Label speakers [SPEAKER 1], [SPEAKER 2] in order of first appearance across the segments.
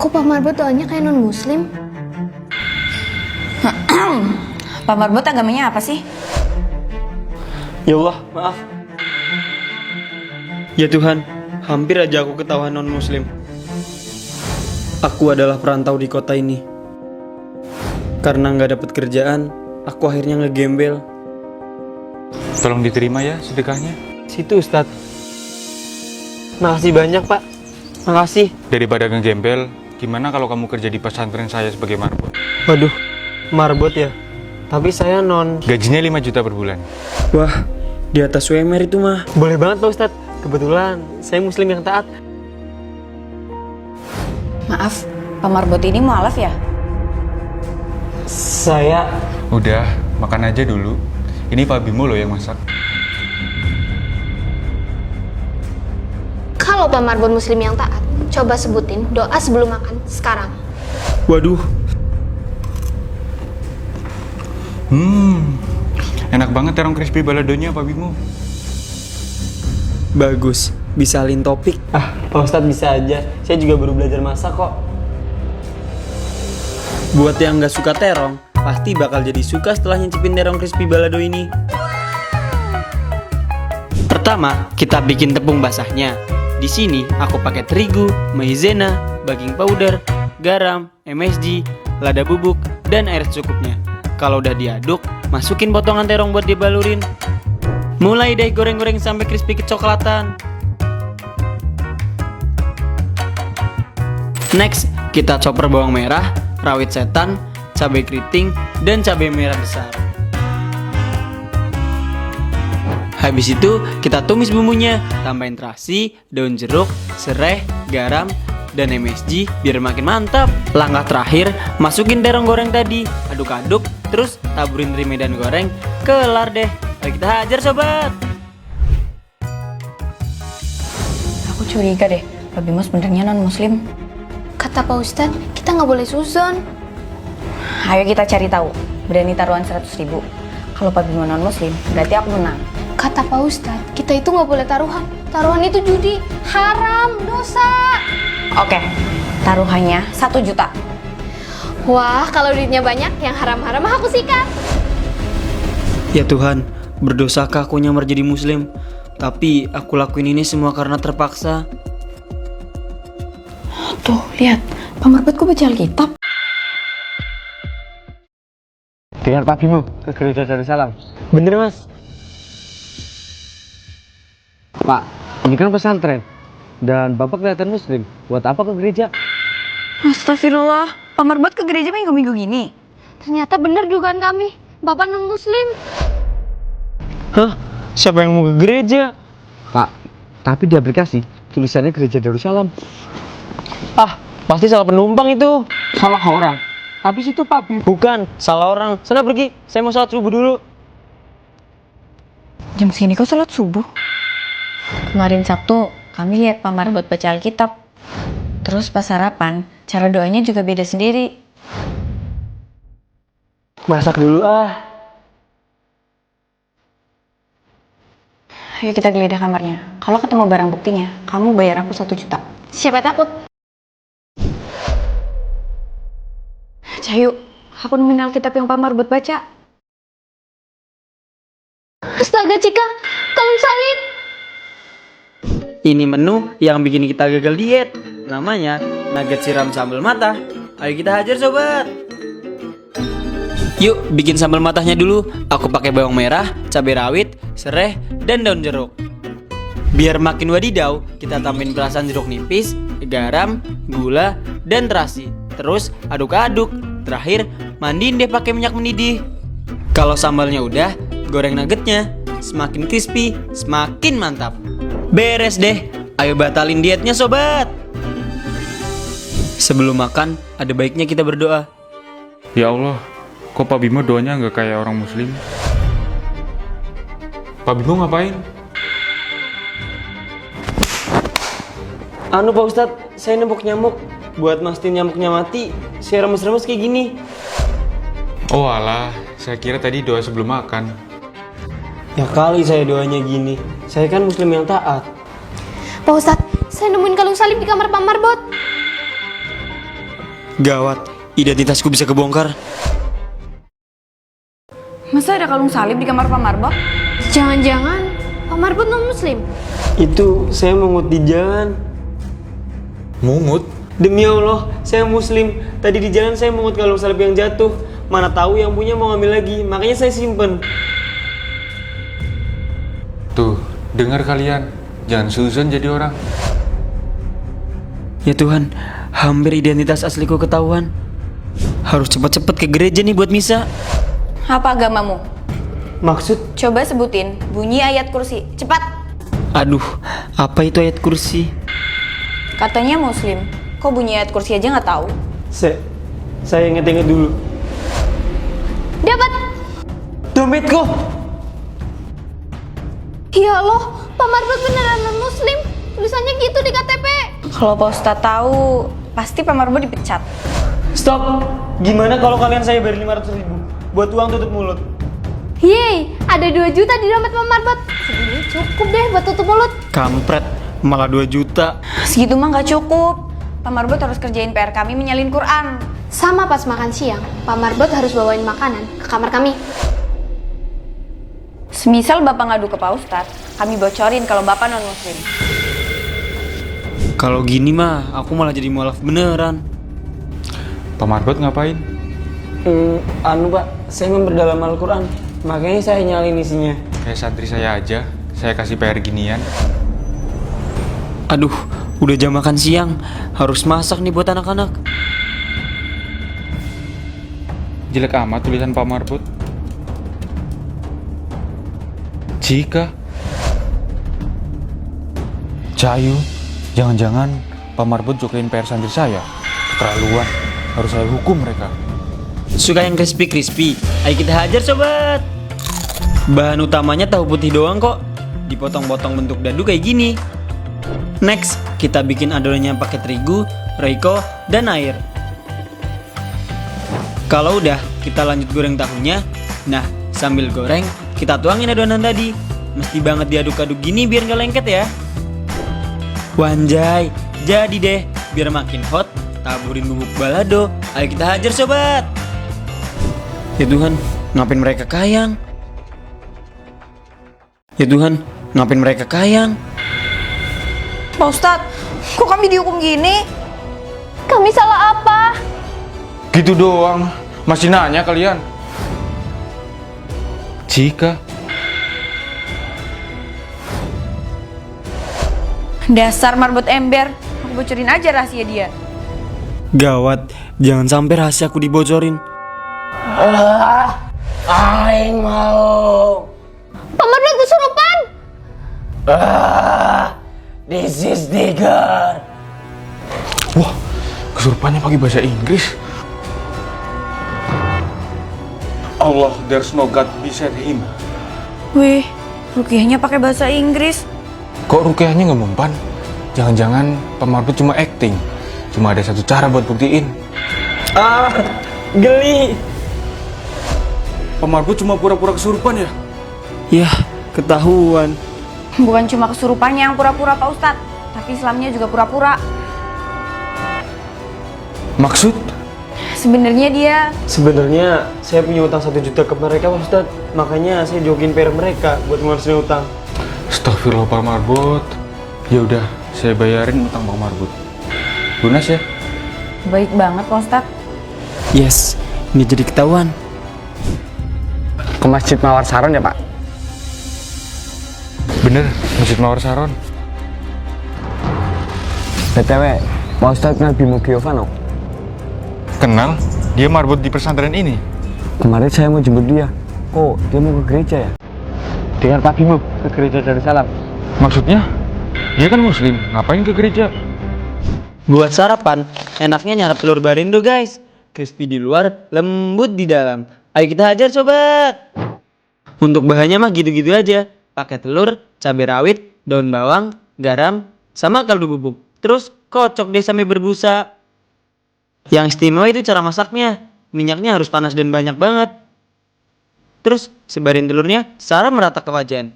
[SPEAKER 1] Kok Pak Marbot doanya kayak non-muslim?
[SPEAKER 2] Pak Marbot agamanya apa sih?
[SPEAKER 3] Ya Allah, maaf. Ya Tuhan, hampir aja aku ketahuan non-muslim. Aku adalah perantau di kota ini. Karena nggak dapat kerjaan, aku akhirnya ngegembel.
[SPEAKER 4] Tolong diterima ya sedekahnya.
[SPEAKER 3] Situ Ustadz. Makasih banyak Pak. Makasih.
[SPEAKER 4] Daripada ngegembel, gimana kalau kamu kerja di pesantren saya sebagai marbot?
[SPEAKER 3] Waduh, marbot ya. Tapi saya non.
[SPEAKER 4] Gajinya 5 juta per bulan.
[SPEAKER 3] Wah, di atas UMR itu mah. Boleh banget Pak Ustadz. Kebetulan saya muslim yang taat.
[SPEAKER 2] Maaf, Pak Marbot ini mualaf ya?
[SPEAKER 3] Saya.
[SPEAKER 4] Udah, makan aja dulu. Ini Pak Bimo loh yang masak.
[SPEAKER 1] Kalau Pak Marbot muslim yang taat, coba sebutin doa sebelum makan sekarang.
[SPEAKER 3] Waduh.
[SPEAKER 4] Enak banget terong crispy baladonya Pak Bimo.
[SPEAKER 3] Bagus, bisa alin topik. Pak Ustadz bisa aja. Saya juga baru belajar masak kok. Buat yang nggak suka terong, pasti bakal jadi suka setelah nyicipin terong crispy balado ini. Pertama, kita bikin tepung basahnya. Di sini aku pakai terigu, maizena, baking powder, garam, MSG, lada bubuk, dan air secukupnya. Kalau udah diaduk, masukin potongan terong buat dibalurin. Mulai deh goreng-goreng sampai crispy kecoklatan. Next, kita chopper bawang merah, rawit setan, cabai keriting, dan cabai merah besar. Habis itu, kita tumis bumbunya, tambahin terasi, daun jeruk, serai, garam, dan MSG biar makin mantap. Langkah terakhir, masukin terong goreng tadi, aduk-aduk, terus taburin teri medan goreng, kelar deh. Ayo kita hajar sobat.
[SPEAKER 2] Aku curiga deh, Pak Bimo sebenarnya non-muslim.
[SPEAKER 1] Kata Pak Ustadz, kita nggak boleh suzon.
[SPEAKER 2] Ayo kita cari tahu. Berani taruhan 100.000. Kalau Pak Bimo non-muslim, berarti aku menang.
[SPEAKER 1] Kata Pak Ustadz, kita itu nggak boleh taruhan. Taruhan itu judi, haram, dosa.
[SPEAKER 2] Oke, taruhannya 1 juta.
[SPEAKER 1] Wah, kalau duitnya banyak, yang haram-haram aku sikat.
[SPEAKER 3] Ya Tuhan, berdosakah aku nyamar jadi muslim? Tapi aku lakuin ini semua karena terpaksa.
[SPEAKER 2] Tuh, lihat. Pak Marbot kok baca Alkitab?
[SPEAKER 5] Dengan Pak Bimo ke gereja Darussalam.
[SPEAKER 3] Bener mas?
[SPEAKER 5] Pak, ini kan pesantren dan Bapak kelihatan muslim. Buat apa ke gereja?
[SPEAKER 2] Astagfirullah. Pak Marbot ke gereja minggu-minggu gini.
[SPEAKER 1] Ternyata benar dugaan kami, Bapak non-muslim.
[SPEAKER 3] Hah? Siapa yang mau ke gereja?
[SPEAKER 5] Pak, tapi di aplikasi tulisannya gereja Darussalam.
[SPEAKER 3] Pasti salah penumpang itu.
[SPEAKER 5] Salah orang. Habis itu Pak Bimo.
[SPEAKER 3] Bukan, salah orang. Sana pergi, saya mau sholat subuh dulu.
[SPEAKER 2] Jam segini kok sholat subuh? Kemarin Sabtu, kami lihat Pak Marbot baca Alkitab. Terus pas sarapan, cara doanya juga beda sendiri.
[SPEAKER 3] Masak dulu
[SPEAKER 2] Ayo kita geledah kamarnya. Kalau ketemu barang buktinya, kamu bayar aku 1 juta.
[SPEAKER 1] Siapa takut?
[SPEAKER 2] Cahayu, aku nemuin Alkitab yang Pak Marbot baca.
[SPEAKER 1] Astaga Cika, tolong salib.
[SPEAKER 3] Ini menu yang bikin kita gagal diet. Namanya nugget siram sambal matah. Ayo kita hajar sobat. Yuk bikin sambal matahnya dulu. Aku pakai bawang merah, cabai rawit, serai, dan daun jeruk. Biar makin wadidaw, kita tambahin perasan jeruk nipis, garam, gula, dan terasi. Terus aduk-aduk. Terakhir, mandiin deh pakai minyak mendidih. Kalau sambalnya udah, goreng nuggetnya. Semakin crispy, semakin mantap. Beres deh. Ayo batalin dietnya sobat. Sebelum makan, ada baiknya kita berdoa.
[SPEAKER 4] Ya Allah, kok Pak Bimo doanya nggak kayak orang muslim? Pak Bimo ngapain?
[SPEAKER 3] Pak Ustadz, saya nembok nyamuk. Buat mastiin nyamuknya mati, saya remes-remes kayak gini.
[SPEAKER 4] Oh alah, saya kira tadi doa sebelum makan.
[SPEAKER 3] Ya kali saya doanya gini. Saya kan muslim yang taat.
[SPEAKER 1] Pak Ustadz, saya nemuin kalung salib di kamar Pak Marbot.
[SPEAKER 3] Gawat, identitasku bisa kebongkar.
[SPEAKER 2] Masa ada kalung salib di kamar Pak Marbot?
[SPEAKER 1] Jangan-jangan Pak Marbot non-muslim?
[SPEAKER 3] Itu saya mungut di jalan.
[SPEAKER 4] Mungut?
[SPEAKER 3] Demi Allah, saya muslim. Tadi di jalan saya mungut kalung salib yang jatuh. Mana tahu yang punya mau ngambil lagi, makanya saya simpen.
[SPEAKER 4] Tuh, dengar kalian. Jangan suzon jadi orang.
[SPEAKER 3] Ya Tuhan, hampir identitas asliku ketahuan. Harus cepat-cepat ke gereja nih buat misa.
[SPEAKER 2] Apa agamamu?
[SPEAKER 3] Maksud?
[SPEAKER 2] Coba sebutin bunyi ayat kursi. Cepat.
[SPEAKER 3] Aduh, apa itu ayat kursi?
[SPEAKER 2] Katanya muslim. Kok bunyi ayat kursi aja nggak tahu?
[SPEAKER 3] Saya inget-inget dulu.
[SPEAKER 1] Dapat!
[SPEAKER 3] Dompetku!
[SPEAKER 1] Ya Allah, Pak Marbot beneran non-muslim. Tulisannya gitu di KTP.
[SPEAKER 2] Kalau Pak Ustadz tahu, pasti Pak Marbot dipecat.
[SPEAKER 3] Stop! Gimana kalau kalian saya beri 500.000 buat uang tutup mulut?
[SPEAKER 1] Yeay, ada 2 juta di dompet Pak Marbot. Segini cukup deh buat tutup mulut.
[SPEAKER 3] Kampret, malah 2 juta.
[SPEAKER 2] Segitu mah nggak cukup. Pak Marbot harus kerjain PR kami menyalin Quran.
[SPEAKER 1] Sama pas makan siang, Pak Marbot harus bawain makanan ke kamar kami.
[SPEAKER 2] Semisal Bapak ngadu ke Pak Ustadz, kami bocorin kalau Bapak non-muslim.
[SPEAKER 3] Kalau gini mah, aku malah jadi mualaf beneran.
[SPEAKER 4] Pak Marbot ngapain?
[SPEAKER 3] Pak, saya memperdalam Al-Quran. Makanya saya nyalin isinya.
[SPEAKER 4] Kayak santri saya aja. Saya kasih PR ginian.
[SPEAKER 3] Aduh, udah jam makan siang. Harus masak nih buat anak-anak.
[SPEAKER 4] Jelek amat tulisan Pak Marbot. Jika Cayu, jangan-jangan Pak Marbot jokain PR santri saya. Keterlaluan, harus saya hukum mereka.
[SPEAKER 3] Suka yang crispy-crispy? Ayo kita hajar sobat. Bahan utamanya tahu putih doang kok. Dipotong-potong bentuk dadu kayak gini. Next, kita bikin adonannya pakai terigu, reiko, dan air. Kalau udah, kita lanjut goreng tahunya. Nah, sambil goreng, kita tuangin adonan tadi. Mesti banget diaduk-aduk gini biar nggak lengket ya. Wanjay, jadi deh. Biar makin hot, taburin bubuk balado. Ayo kita hajar sobat. Ya Tuhan, ngapain mereka kayang? Ya Tuhan, ngapain mereka kayang?
[SPEAKER 2] Pak Ustadz, kok kami dihukum gini?
[SPEAKER 1] Kami salah apa?
[SPEAKER 4] Gitu doang, masih nanya kalian. Jika
[SPEAKER 2] Dasar Marbot ember, aku bocorin aja rahasia dia.
[SPEAKER 3] Gawat, jangan sampai rahasiaku dibocorin.
[SPEAKER 6] Aing mau.
[SPEAKER 1] Pak Marbot kesurupan.
[SPEAKER 6] This is Digger.
[SPEAKER 4] wah, kesurupannya pakai bahasa Inggris. Allah, there's no God beside him.
[SPEAKER 2] Wih, rukiahnya pakai bahasa Inggris.
[SPEAKER 4] Kok rukiahnya nggak mempan? Jangan-jangan Pak Marbot cuma acting. Cuma ada satu cara buat buktiin.
[SPEAKER 3] Geli.
[SPEAKER 4] Pak Marbot cuma pura-pura kesurupan ya?
[SPEAKER 3] Yah, ketahuan.
[SPEAKER 2] Bukan cuma kesurupannya yang pura-pura Pak Ustadz, tapi Islamnya juga pura-pura.
[SPEAKER 4] Maksud?
[SPEAKER 2] Sebenarnya dia
[SPEAKER 3] Sebenarnya saya punya utang 1 juta ke mereka Pak Ustadz. Makanya saya jokin PR mereka buat ngurusin utang.
[SPEAKER 4] Astagfirullah Pak Marbot. Ya udah, saya bayarin utang Pak Marbot. Lunas ya?
[SPEAKER 2] baik banget Pak Ustadz.
[SPEAKER 3] Yes, ini jadi ketahuan.
[SPEAKER 5] Ke Masjid Mawar Saron ya, Pak?
[SPEAKER 4] Bener, Masjid Mawar Saron.
[SPEAKER 5] BTW, Pak Ustadz kenal Bimo Giovanno?
[SPEAKER 4] Kenal? Dia marbot di pesantren ini.
[SPEAKER 5] Kemarin saya mau jemput dia. Oh, dia mau ke gereja ya? Dengan Pak Bimo ke gereja Darussalam.
[SPEAKER 4] Maksudnya? Dia kan muslim, ngapain ke gereja?
[SPEAKER 3] Buat sarapan, enaknya nyarap telur barindo guys. Crispy di luar, lembut di dalam. Ayo kita hajar sobat. Untuk bahannya mah gitu-gitu aja. Pakai telur, cabai rawit, daun bawang, garam, sama kaldu bubuk. Terus kocok deh sampai berbusa. Yang istimewa itu cara masaknya. Minyaknya harus panas dan banyak banget. Terus sebarin telurnya secara merata ke wajan.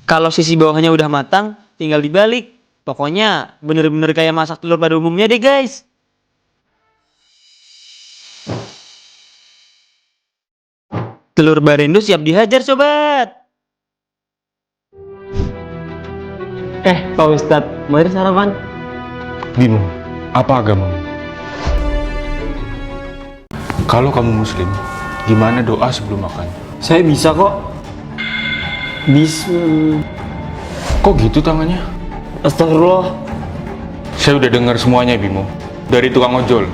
[SPEAKER 3] Kalau sisi bawahnya udah matang, tinggal dibalik. Pokoknya bener-bener kayak masak telur pada umumnya deh guys. Telur barendo siap dihajar sobat.
[SPEAKER 5] Pak Ustadz, mari sarapan.
[SPEAKER 4] Bimo, apa agamamu? Kalau kamu muslim, gimana doa sebelum makan?
[SPEAKER 5] Saya bisa kok.
[SPEAKER 4] Kok gitu tangannya?
[SPEAKER 5] Astagfirullah.
[SPEAKER 4] Saya udah dengar semuanya Bimo, dari tukang ojol.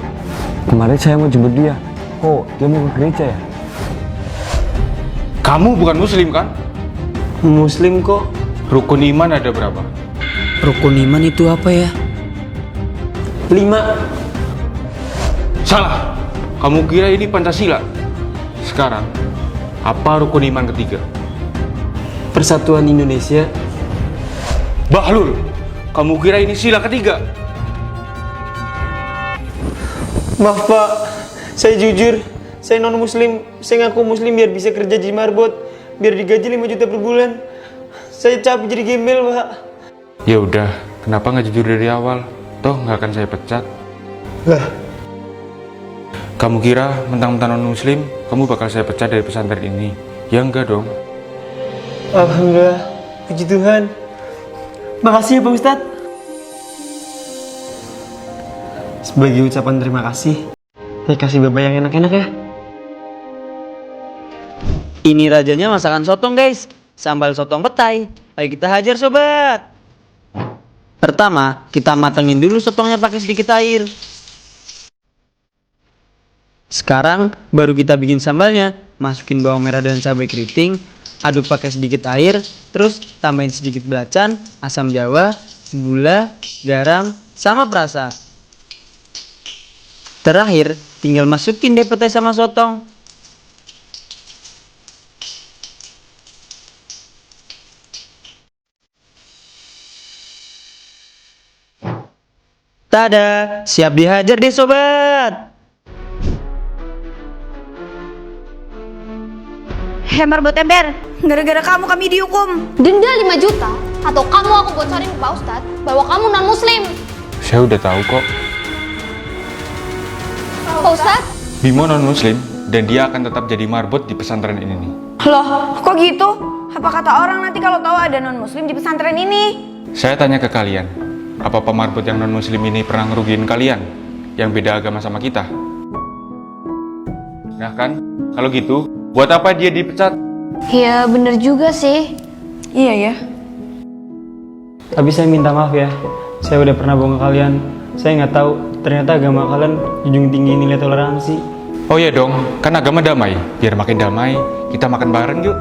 [SPEAKER 5] Kemarin saya mau jemput dia. Kok dia mau ke gereja ya?
[SPEAKER 4] Kamu bukan muslim kan?
[SPEAKER 5] Muslim kok.
[SPEAKER 4] Rukun iman ada berapa?
[SPEAKER 3] Rukun iman itu apa ya?
[SPEAKER 5] 5.
[SPEAKER 4] Salah. Kamu kira ini Pancasila? Sekarang, apa rukun iman ketiga?
[SPEAKER 5] Persatuan Indonesia.
[SPEAKER 4] Bahlul, kamu kira ini sila ketiga?
[SPEAKER 7] Maaf Pak, saya jujur, saya non muslim, saya ngaku muslim biar bisa kerja di marbot, biar digaji 5 juta per bulan. Saya capek jadi gembel Pak.
[SPEAKER 4] Ya udah, kenapa nggak jujur dari awal? Toh nggak akan saya pecat.
[SPEAKER 7] Lah,
[SPEAKER 4] Kamu kira mentang-mentang non muslim, kamu bakal saya pecat dari pesantren ini? Ya enggak dong.
[SPEAKER 7] alhamdulillah, puji Tuhan. Makasih ya Pak Ustadz. Sebagai ucapan terima kasih, saya kasih Bapak yang enak-enak ya.
[SPEAKER 3] Ini rajanya masakan sotong guys. Sambal sotong petai. Ayo kita hajar sobat. Pertama, kita matengin dulu sotongnya pakai sedikit air. Sekarang baru kita bikin sambalnya. Masukin bawang merah dan cabai keriting, aduk pakai sedikit air, terus tambahin sedikit belacan, asam jawa, gula, garam, sama perasa. Terakhir, tinggal masukin deh petai sama sotong. Tada, siap dihajar deh sobat.
[SPEAKER 8] Marbot ember, gara-gara kamu kami dihukum.
[SPEAKER 1] Denda 5 juta atau kamu aku bocorin ke Pak Ustadz bahwa kamu non muslim.
[SPEAKER 4] Saya udah tahu kok.
[SPEAKER 1] Pak Ustadz,
[SPEAKER 4] Bimo non muslim dan dia akan tetap jadi marbot di pesantren ini nih.
[SPEAKER 8] Loh, kok gitu? Apa kata orang nanti kalau tahu ada non-muslim di pesantren ini?
[SPEAKER 4] Saya tanya ke kalian, apa pemarbot yang non muslim ini pernah ngerugiin kalian yang beda agama sama kita? Nah kan, kalau gitu, buat apa dia dipecat?
[SPEAKER 1] ya bener juga sih.
[SPEAKER 8] Iya ya.
[SPEAKER 7] Tapi saya minta maaf ya, saya udah pernah bohong ke kalian. Saya nggak tahu, ternyata agama kalian junjung tinggi nilai toleransi.
[SPEAKER 4] Oh ya dong, kan agama damai. Biar makin damai, kita makan bareng yuk.